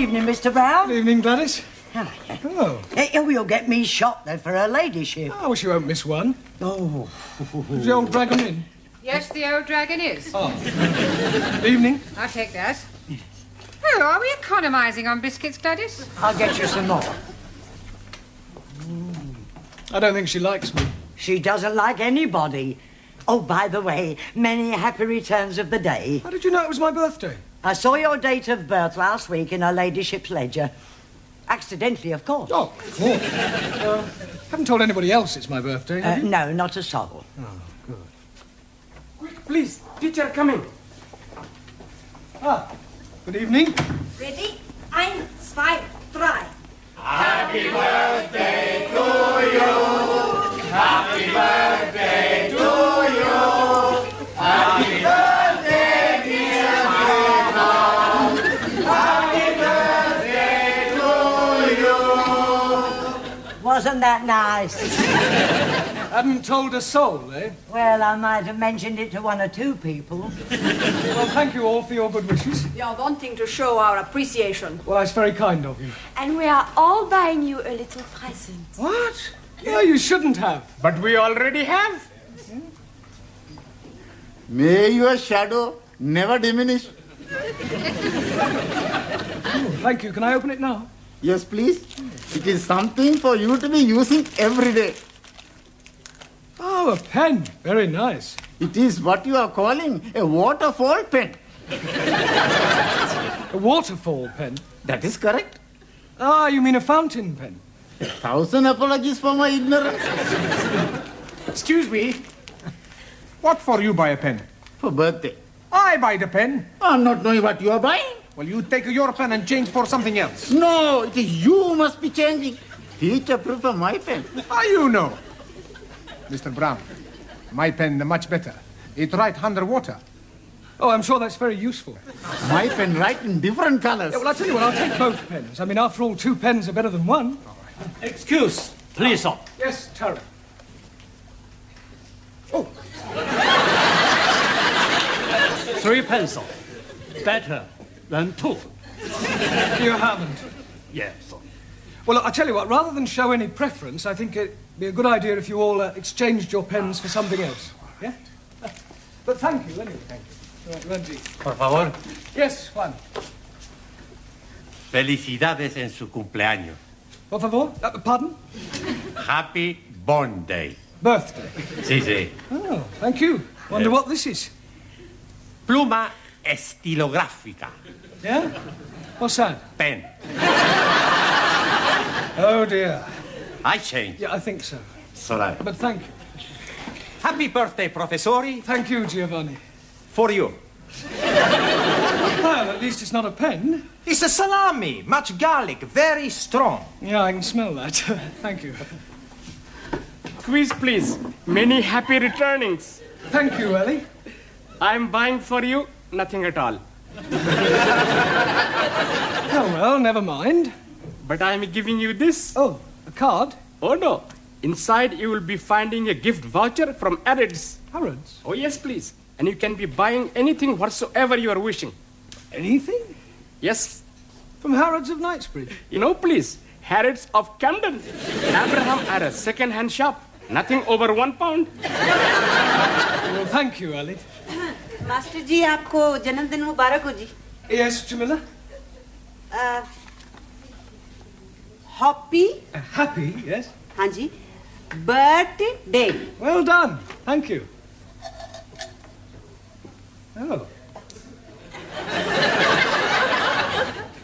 evening, Mr. Brown. Good evening, Gladys. Oh. You'll get me shot, though, for her ladyship. I wish you won't miss one. Oh. Is the old dragon in? Yes, the old dragon is. Oh. Good evening. I'll take that. Oh, are we economising on biscuits, Gladys? I'll get you some more. I don't think she likes me. She doesn't like anybody. Oh, by the way, many happy returns of the day. How did you know it was my birthday? I saw your date of birth last week in her ladyship's ledger. Accidentally, of course. Oh, of course. Haven't told anybody else it's my birthday, have you? No, not a soul. Oh, good. Quick, please. Teacher coming. Ah, good evening. Ready? 1, 2, 3. Happy birthday to you. Happy birthday to you. Happy birthday, dear Mom. Happy birthday to you. Wasn't that nice? Hadn't told a soul, eh? Well, I might have mentioned it to one or two people. Well, thank you all for your good wishes. We are wanting to show our appreciation. Well, that's very kind of you. And we are all buying you a little present. What? Yeah, you shouldn't have. But we already have. May your shadow never diminish. Oh, thank you. Can I open it now? Yes, please. It is something for you to be using every day. Oh, a pen. Very nice. It is what you are calling a waterfall pen. A waterfall pen? That is correct. Ah, you mean a fountain pen? 1,000 apologies for my ignorance. Excuse me. What for you buy a pen? For birthday. I buy the pen. I'm not knowing what you are buying. Well, you take your pen and change for something else. No, it is you who must be changing. Teacher prefer my pen. How you know? Mr. Brown, my pen much better. It write underwater. Oh, I'm sure that's very useful. My pen write in different colors. Yeah, well, I'll tell you what, I'll take both pens. I mean, after all, 2 pens are better than 1. Excuse, please, sir. Yes, Terry. Oh. 3 pencils. Better than 2. You haven't. Yes, sir. Well, I'll tell you what, rather than show any preference, I think it'd be a good idea if you all exchanged your pens for something else. Yeah? But thank you, anyway. Thank you. Right, Por favor. yes, Juan. Felicidades en su cumpleaños. Por favor? Pardon? Happy Born Day. Birthday. Sí, sí. Oh, thank you. Wonder what this is. Pluma estilográfica. Yeah? What's that? Pen. Oh, dear. I change. Yeah, I think so. Sorry. But thank you. Happy birthday, professori. Thank you, Giovanni. For you. Well, at least it's not a pen. It's a salami, much garlic, very strong. Yeah, I can smell that. Thank you. Quiz, please. Many happy returnings. Thank you, Ellie. I'm buying for you nothing at all. Oh, well, never mind. But I'm giving you this. Oh, a card? Oh, no. Inside, you will be finding a gift voucher from Harrods. Harrods? Oh, yes, please. And you can be buying anything whatsoever you are wishing. Anything? Yes. From Harrods of Knightsbridge? You know, please. Harrods of Camden. Abraham had a second-hand shop. Nothing over £1. Well, thank you, Ellie. Master ji आपको जन्मदिन मुबारक हो जी. Yes, Jamila? Happy. Happy, yes. हाँ जी. Birthday. Well done. Thank you. Oh.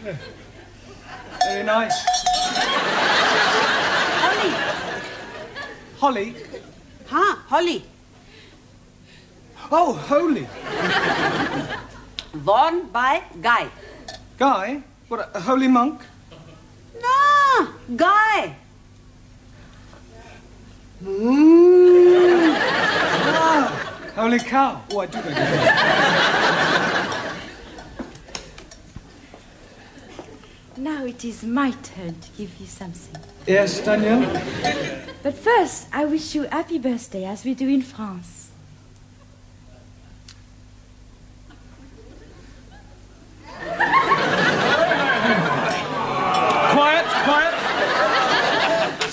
Yeah. Very nice. Holly. Holly? हाँ, Holly. Oh, holy. Worn by Guy. Guy? What, a holy monk? No, Guy. Ah, holy cow. Oh, I do beg your pardon. Now it is my turn to give you something. Yes, Daniel? But first, I wish you happy birthday, as we do in France.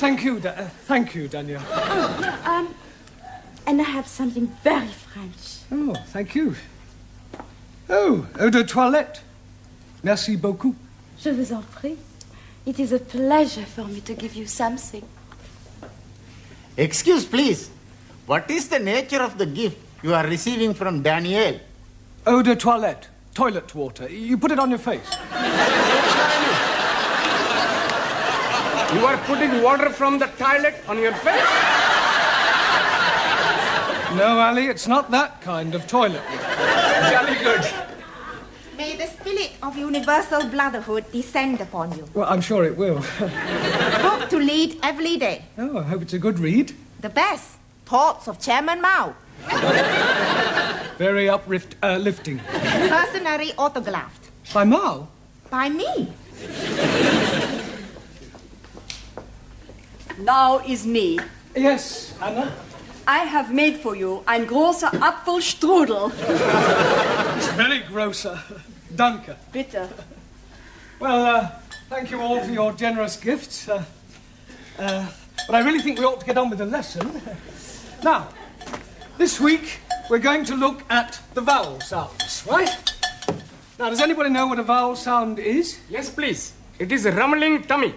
thank you, Daniel. And I have something very French. Oh, thank you. Oh, eau de toilette. Merci beaucoup. Je vous en prie. It is a pleasure for me to give you something. Excuse, please. What is the nature of the gift you are receiving from Daniel? Eau de toilette. Toilet water. You put it on your face. You are putting water from the toilet on your face? No, Ali, it's not that kind of toilet. Jolly good. May the spirit of universal brotherhood descend upon you. Well, I'm sure it will. Book to read every day. Oh, I hope it's a good read. The best. Thoughts of Chairman Mao. Very uplifting. Personally autographed. By Mao? By me. Now is me. Yes, Anna? I have made for you ein großer Apfelstrudel. It's very grosser. Danke. Bitte. Well, thank you all for your generous gifts. But I really think we ought to get on with the lesson. Now, this week we're going to look at the vowel sounds, right? Now, does anybody know what a vowel sound is? Yes, please. It is a rumbling tummy.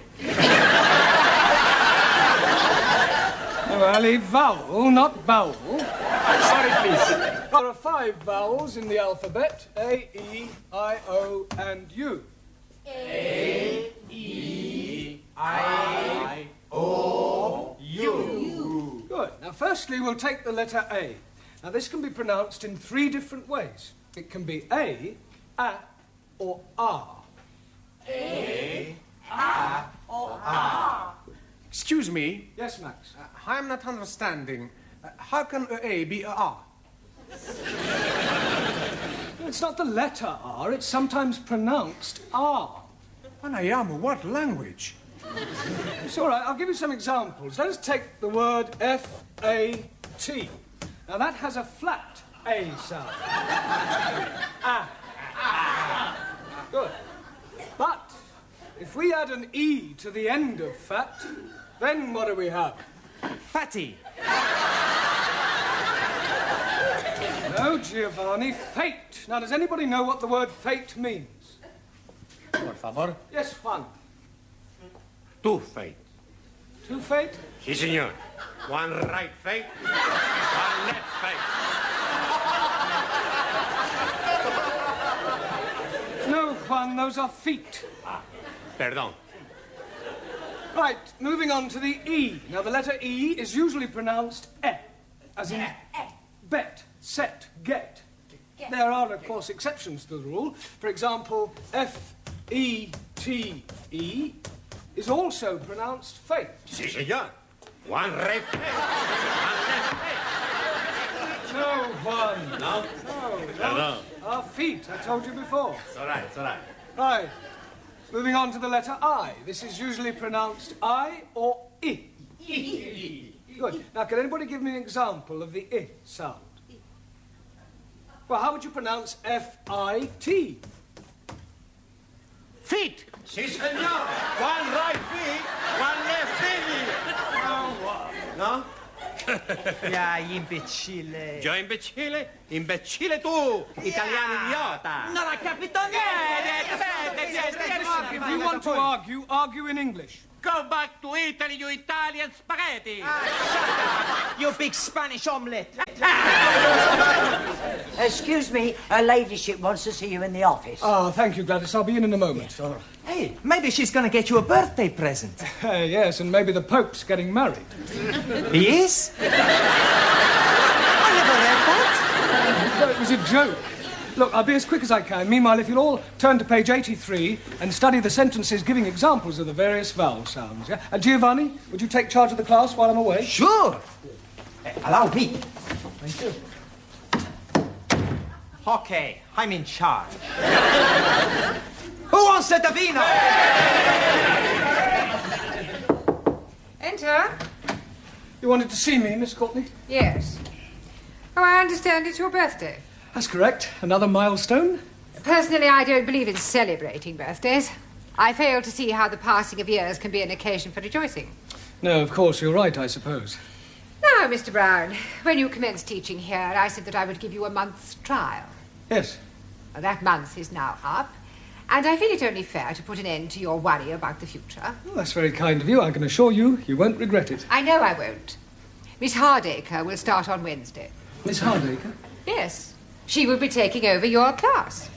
Oh, Ali, vowel, not bowel. Sorry, please. There are 5 vowels in the alphabet. A, E, I, O, and U. A, E, I, O, U. Good. Now, firstly, we'll take the letter A. Now, this can be pronounced in 3 different ways. It can be A, or R. A, or R. Excuse me. Yes, Max? I'm not understanding. How can A be a R? It's not the letter R, it's sometimes pronounced R. Anayamu, what language? It's all right, I'll give you some examples. Let us take the word F-A-T. Now, that has a flat A sound. Good. But if we add an E to the end of fat, then what do we have? Fatty. No, Giovanni, fate. Now, does anybody know what the word fate means? Por favor. Yes, Juan. Two fate. Two fate? Si, senor. One right fate, one left fate. No, Juan, those are feet. Perdón. Right, moving on to the E. Now, the letter E is usually pronounced E, as in bet, set, get. There are, of course, exceptions to the rule. For example, F-E-T-E is also pronounced fate. Si, senor. One right fate, one left fate. No, Juan. No? No. Perdón. Our feet, I told you before. It's all right, it's all right. Right. Moving on to the letter I. This is usually pronounced I or I. Good. Now, can anybody give me an example of the I sound? Well, how would you pronounce F-I-T? Feet. Si, senor. One right feet, one left feet. No? Ya, imbecille. Yo imbecille? Imbecille tu, italiano idiota. Non ha capito niente. If you want to argue, argue in English. Go back to Italy, you Italian spaghetti. You big Spanish omelette. Excuse me, her ladyship wants to see you in the office. Ah, thank you, Gladys. I'll be in a moment. Yes, all right. Hey, maybe she's going to get you a birthday present. Yes, and maybe the Pope's getting married. He is? I never read that. No, it was a joke. Look, I'll be as quick as I can. Meanwhile, if you'll all turn to page 83 and study the sentences giving examples of the various vowel sounds, yeah? And Giovanni, would you take charge of the class while I'm away? Sure. Allow me. Thank you. Okay, I'm in charge. Who wants a vino? Enter. You wanted to see me, Miss Courtney? Yes. Oh, I understand it's your birthday. That's correct. Another milestone. Personally, I don't believe in celebrating birthdays. I fail to see how the passing of years can be an occasion for rejoicing. No, of course, you're right, I suppose. Now, Mr. Brown, when you commenced teaching here, I said that I would give you a month's trial. Yes. Well, that month is now up, and I feel it only fair to put an end to your worry about the future. Well, that's very kind of you. I can assure you, you won't regret it. I know I won't. Miss Hardacre will start on Wednesday. Miss Hardacre? Yes. She will be taking over your class.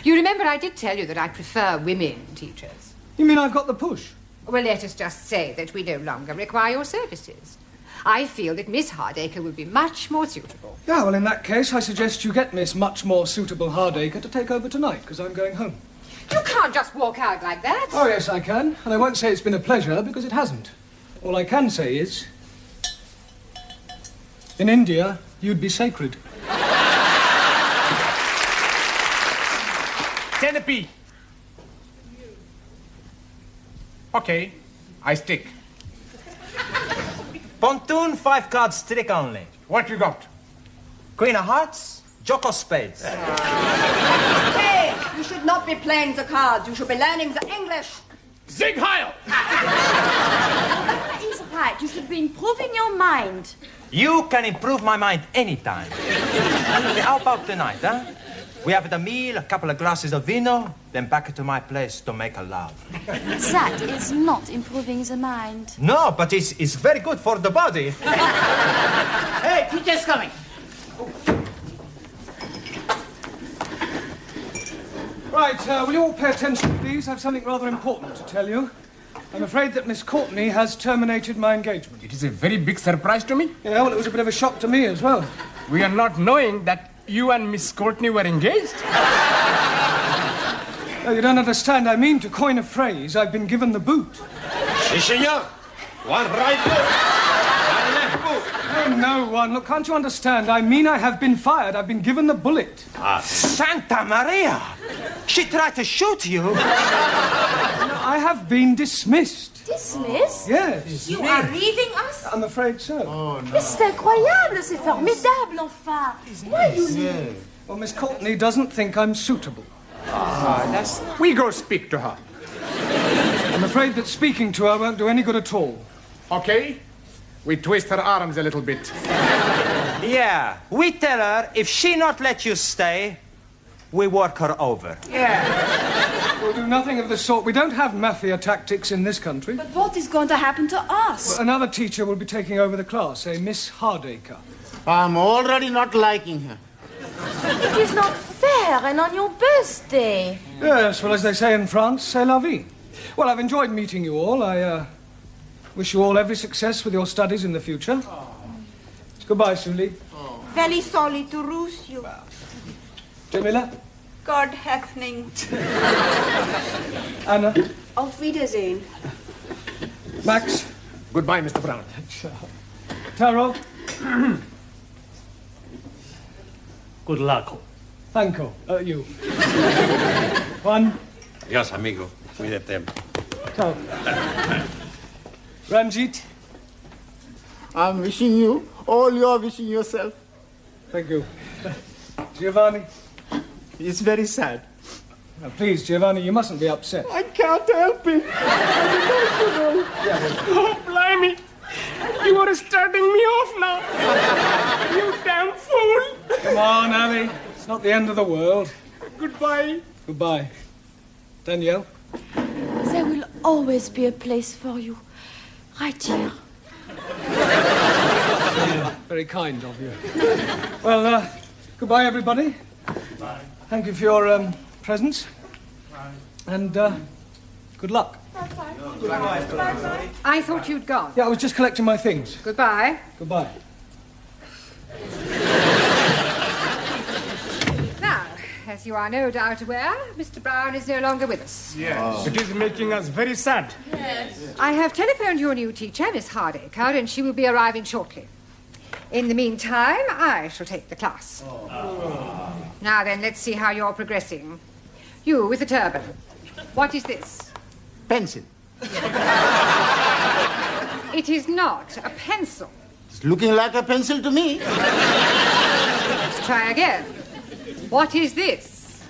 You remember I did tell you that I prefer women teachers. You mean I've got the push? Well, let us just say that we no longer require your services. I feel that Miss Hardacre will be much more suitable. Yeah, well, in that case, I suggest you get Miss Much More Suitable Hardacre to take over tonight, because I'm going home. You can't just walk out like that. Oh, yes, I can. And I won't say it's been a pleasure, because it hasn't. All I can say is, in India, you'd be sacred. Centipede. Okay, I stick. Pontoon, 5 cards trick only. What you got? Queen of hearts, Jock of spades. Hey, you should not be playing the cards. You should be learning the English. Zig Heil! That is right. You should be improving your mind. You can improve my mind anytime. How about tonight, huh? We have the meal, a couple of glasses of vino, then back to my place to make a love. That is not improving the mind. No, but it's very good for the body. Hey, teacher's coming. Right, will you all pay attention, please? I have something rather important to tell you. I'm afraid that Miss Courtney has terminated my engagement. It is a very big surprise to me. Yeah, well, it was a bit of a shock to me as well. We are not knowing that you and Miss Courtney were engaged. Oh, you don't understand. I mean, to coin a phrase, I've been given the boot. Si, senor. One right boot, one left boot. Oh, no, one. Look, can't you understand? I mean, I have been fired. I've been given the bullet. Santa Maria! She tried to shoot you. I have been dismissed. Dismissed? Yes. You are leaving us? I'm afraid so. Oh, Mais c'est incroyable, c'est formidable, enfin. Why you leave? Well, Miss Courtney doesn't think I'm suitable. We go speak to her. I'm afraid that speaking to her won't do any good at all. Okay? We twist her arms a little bit. Yeah, we tell her if she not let you stay, we work her over. We'll do nothing of the sort. We don't have mafia tactics in this country. But what is going to happen to us? Another teacher will be taking over the class, a Miss Hardacre. I'm already not liking her. It is not fair, and on your birthday. Yes, well, as they say in France, c'est la vie. Well, I've enjoyed meeting you all. I wish you all every success with your studies in the future. Goodbye, Sully. Very sorry to lose you. Jamila? God happening. Anna? Auf Wiedersehen. Max? Goodbye, Mr. Brown. Taro? Good luck. Thanko. You. Juan? Adios, amigo. Cuídate. Ciao. Ranjit? I'm wishing you all you're wishing yourself. Thank you. Giovanni? It's very sad. Now, please, Giovanni, you mustn't be upset. I can't help it. Oh, blimey. You are starting me off now. You damn fool. Come on, Ali. It's not the end of the world. Goodbye. Goodbye. Danielle? There will always be a place for you. Right here. Very kind of you. Well, goodbye, everybody. Bye. Thank you for your presence. Bye. And good luck. I thought you'd gone. Yeah, I was just collecting my things. Goodbye. Goodbye. Now, as you are no doubt aware, Mr. Brown is no longer with us. Yes. It is making us very sad. Yes. I have telephoned your new teacher, Miss Hardacre, and she will be arriving shortly. In the meantime, I shall take the class. Now then, let's see how you're progressing. You with the turban. What is this? Pencil. It is not a pencil. It's looking like a pencil to me. Let's try again. What is this?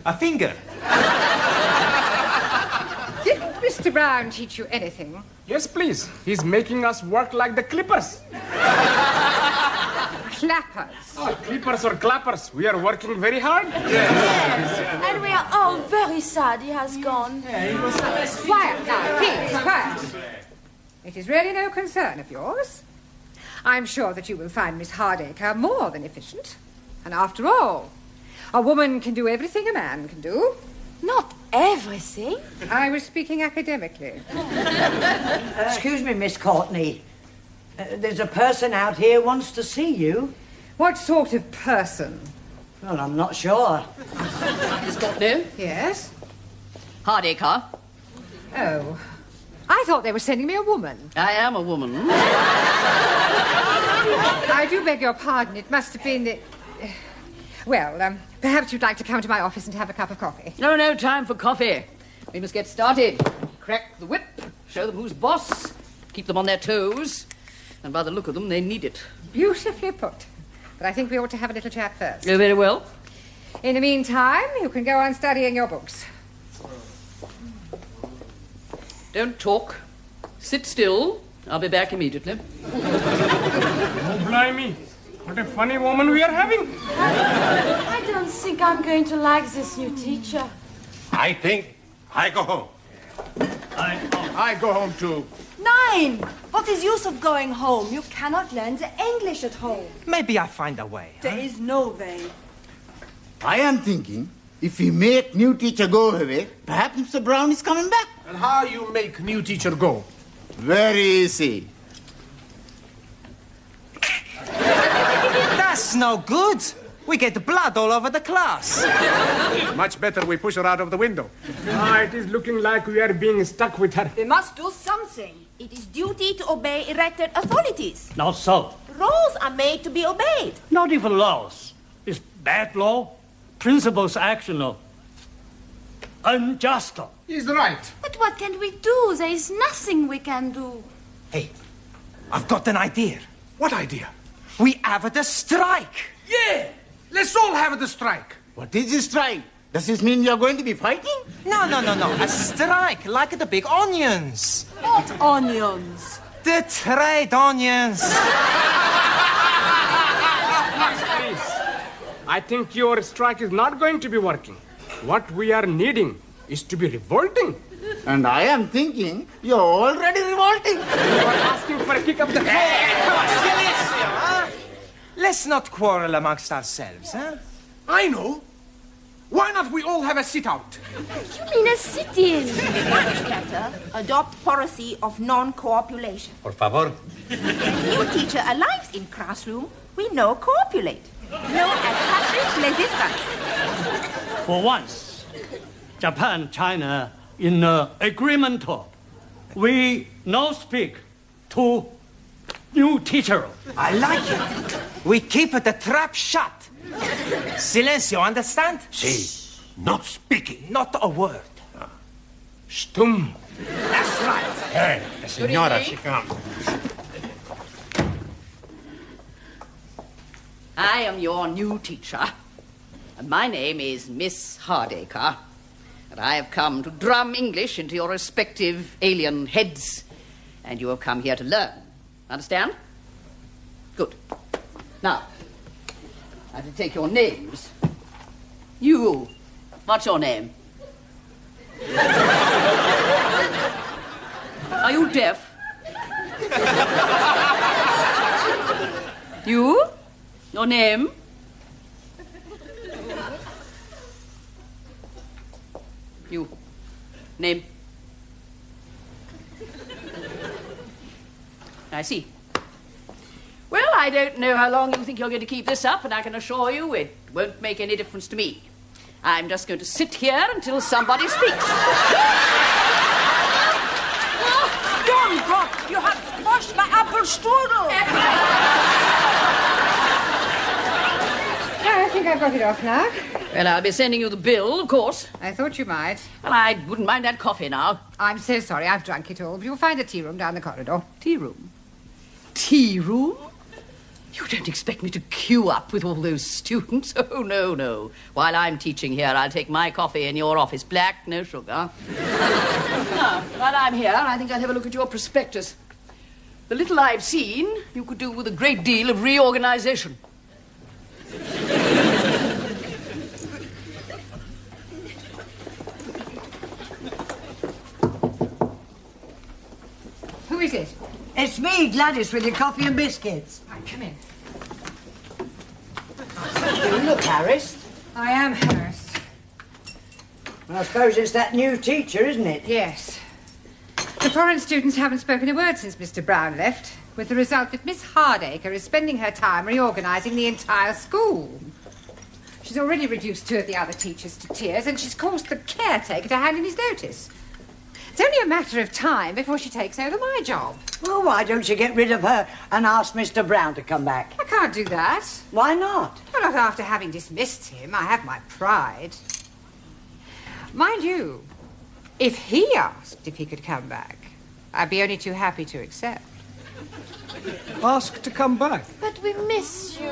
A finger. Mr. Mr. Brown teach you anything? Yes, please. He's making us work like the clippers. Clappers. Oh, clippers or clappers. We are working very hard. Yes. And we are all very sad he has gone. Quiet now, please, quiet. It is really no concern of yours. I'm sure that you will find Miss Hardacre more than efficient. And after all, a woman can do everything a man can do. Not everything. I was speaking academically. Excuse me, Miss Courtney. There's a person out here who wants to see you. What sort of person? Well, I'm not sure. Miss Courtney? Yes? Hardacre. Oh. I thought they were sending me a woman. I am a woman. I do beg your pardon. It must have been the... Well, perhaps you'd like to come to my office and have a cup of coffee. No time for coffee. We must get started. Crack the whip, show them who's boss, keep them on their toes, and by the look of them, they need it. Beautifully put. But I think we ought to have a little chat first. Oh, very well. In the meantime, you can go on studying your books. Don't talk. Sit still. I'll be back immediately. Oh, blimey. What a funny woman we are having. I don't think I'm going to like this new teacher. I think I go home. I go home too. Nein! What is use of going home? You cannot learn the English at home. Maybe I find a way. There is no way. I am thinking, if we make new teacher go away, perhaps Mr. Brown is coming back. And how you make new teacher go? Very easy. That's no good. We get blood all over the class. Much better we push her out of the window. It is looking like we are being stuck with her. We must do something. It is duty to obey elected authorities. Not so. Rules are made to be obeyed. Not even laws. It's bad law. Principles actional. Unjust. He's right. But what can we do? There is nothing we can do. Hey, I've got an idea. What idea? We have the strike. Yeah! Let's all have the strike. What is this strike? Does this mean you're going to be fighting? No. A strike, like the big onions. What onions? The trade onions. Please. I think your strike is not going to be working. What we are needing is to be revolting. And I am thinking you're already revolting. You are asking for a kick of the toe. Huh? Let's not quarrel amongst ourselves, huh? I know. Why not we all have a sit-out? You mean a sit-in? Much better. Adopt policy of non-copulation. Por favor. New teacher arrives in classroom, we no copulate. No as passive resistance. For once, Japan, China, in agreement, we no speak to new teacher. I like it. We keep the trap shut. Silencio, understand? Si. Not speaking. Not a word. Stum. That's right. Hey, the senora, she comes. I am your new teacher, and my name is Miss Hardacre, and I have come to drum English into your respective alien heads, and you have come here to learn. Understand? Good. Now, I have to take your names. You, what's your name? Are you deaf? You? Your name? You. Name? I see. Well, I don't know how long you think you're going to keep this up, and I can assure you it won't make any difference to me. I'm just going to sit here until somebody speaks. Don't drop! You have squashed my apple strudel! I think I've got it off now. Well, I'll be sending you the bill, of course. I thought you might. Well, I wouldn't mind that coffee now. I'm so sorry, I've drunk it all. You'll find a tea room down the corridor. Tea room? Tea room? You don't expect me to queue up with all those students? Oh, no, no. While I'm teaching here, I'll take my coffee in your office. Black, no sugar. Now, while I'm here, I think I'll have a look at your prospectus. The little I've seen, you could do with a great deal of reorganization. Who is it? It's me, Gladys, with your coffee and biscuits. Right, come in. You look harassed. I am harassed. Well, I suppose it's that new teacher, isn't it? Yes. The foreign students haven't spoken a word since Mr. Brown left, with the result that Miss Hardacre is spending her time reorganising the entire school. She's already reduced 2 of the other teachers to tears, and she's caused the caretaker to hand in his notice. It's only a matter of time before she takes over my job. Well, why don't you get rid of her and ask Mr. Brown to come back? I can't do that. Why not? Well, not after having dismissed him. I have my pride. Mind you, if he asked if he could come back, I'd be only too happy to accept. Ask to come back? But we miss you.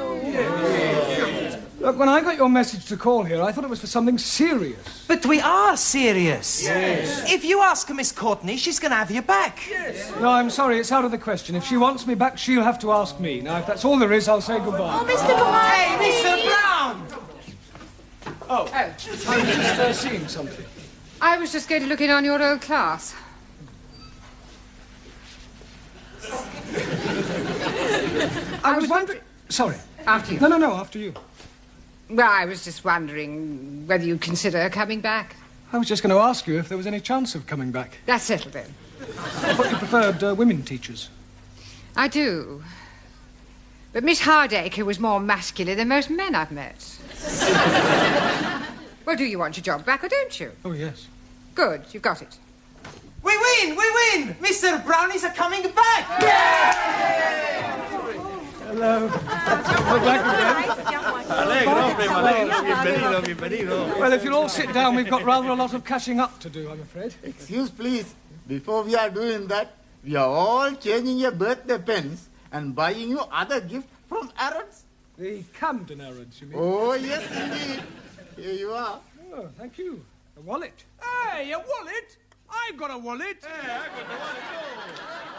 Look, when I got your message to call here, I thought it was for something serious. But we are serious. Yes. If you ask Miss Courtney, she's going to have you back. Yes. No, I'm sorry, it's out of the question. If she wants me back, she'll have to ask me. Now, if that's all there is, I'll say goodbye. Oh, Mr. Brown! Hey, Mr. Brown! Oh, I'm just seeing something. I was just going to look in on your old class. I was wondering... Sorry. After you. No, after you. Well, I was just wondering whether you'd consider coming back. I was just going to ask you if there was any chance of coming back. That's settled then. I thought you preferred women teachers. I do. But Miss Hardacre was more masculine than most men I've met. Well, do you want your job back or don't you? Oh, yes. Good, you've got it. We win! Mr. Brown is coming back! Yay! Hello. We're back again. Bienvenido. Well, if you'll all sit down, we've got rather a lot of catching up to do, I'm afraid. Excuse, please. Before we are doing that, we are all changing your birthday pens and buying you other gifts from Arabs. The Camden Arabs, you mean? Oh, yes, indeed. Here you are. Oh, thank you. A wallet. Hey, a wallet? I got a wallet. Hey, I got the wallet too.